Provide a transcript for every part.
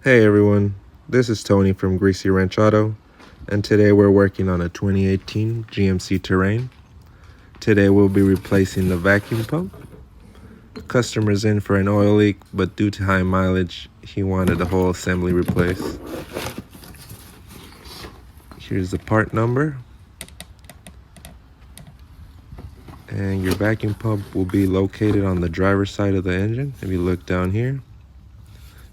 Hey everyone, this is Tony from Greasy Ranch Auto, and today we're working on a 2018 GMC Terrain. Today we'll be replacing the vacuum pump. Customer's in for an oil leak, but due to high mileage, he wanted the whole assembly replaced. Here's the part number. And your vacuum pump will be located on the driver's side of the engine. If you look down here,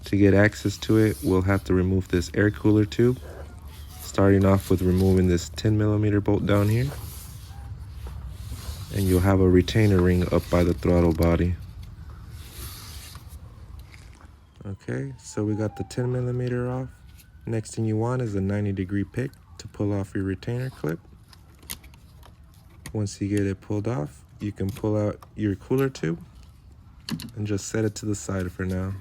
to get access to it, we'll have to remove this air cooler tube, starting off with removing this 10mm bolt down here. And you'll have a retainer ring up by the throttle body. Okay, so we got the 10mm off. Next thing you want is a 90-degree pick to pull off your retainer clip. Once you get it pulled off, you can pull out your cooler tube and just set it to the side for now.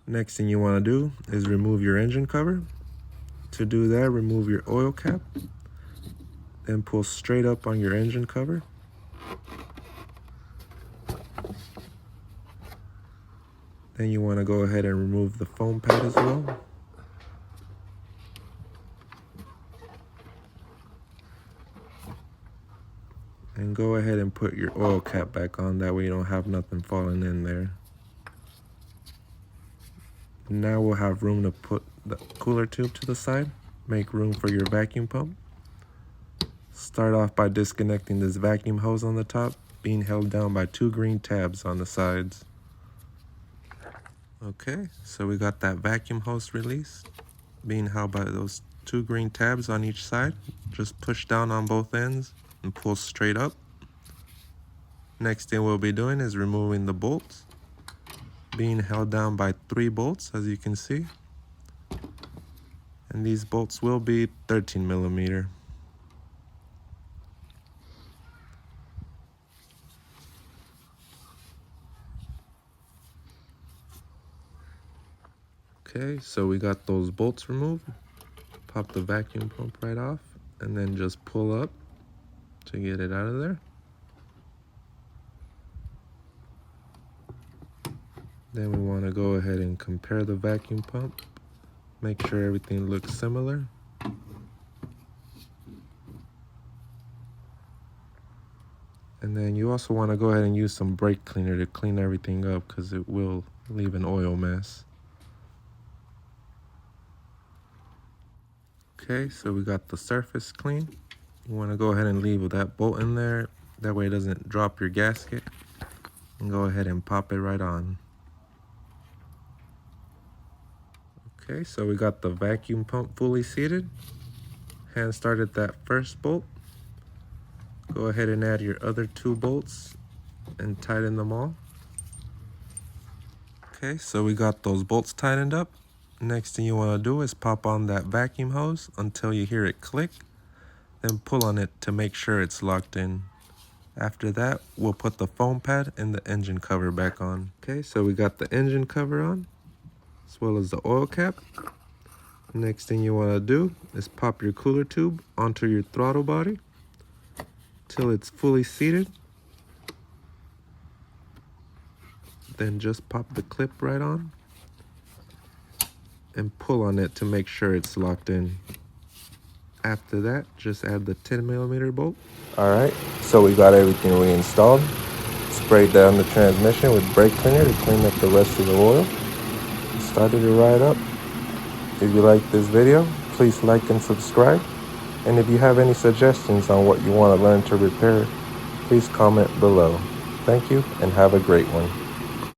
Next thing you want to do is remove your engine cover. To do that, remove your oil cap, then pull straight up on your engine cover. Then you want to go ahead and remove the foam pad as well. And go ahead and put your oil cap back on, that way you don't have nothing falling in there. Now we'll have room to put the cooler tube to the side. Make room for your vacuum pump. Start off by disconnecting this vacuum hose on the top, being held down by two green tabs on the sides. Okay, so we got that vacuum hose released, being held by those two green tabs on each side. Just push down on both ends and pull straight up. Next thing we'll be doing is removing the bolts, being held down by 3 bolts, as you can see. And these bolts will be 13mm. Okay, so we got those bolts removed. Pop the vacuum pump right off and then just pull up to get it out of there. Then we want to go ahead and compare the vacuum pump. Make sure everything looks similar. And then you also want to go ahead and use some brake cleaner to clean everything up, because it will leave an oil mess. Okay, so we got the surface clean. You want to go ahead and leave that bolt in there. That way it doesn't drop your gasket. And go ahead and pop it right on. Okay, so we got the vacuum pump fully seated. Hand started that first bolt. Go ahead and add your other 2 bolts and tighten them all. Okay, so we got those bolts tightened up. Next thing you want to do is pop on that vacuum hose until you hear it click. Then pull on it to make sure it's locked in. After that, we'll put the foam pad and the engine cover back on. Okay, so we got the engine cover on, as well as the oil cap. Next thing you want to do is pop your cooler tube onto your throttle body till it's fully seated. Then just pop the clip right on and pull on it to make sure it's locked in. After that, just add the 10mm bolt. Alright, so we got everything reinstalled. Sprayed down the transmission with brake cleaner to clean up the rest of the oil. Started it right up. If you like this video, please like and subscribe. And if you have any suggestions on what you want to learn to repair, please comment below. Thank you and have a great one.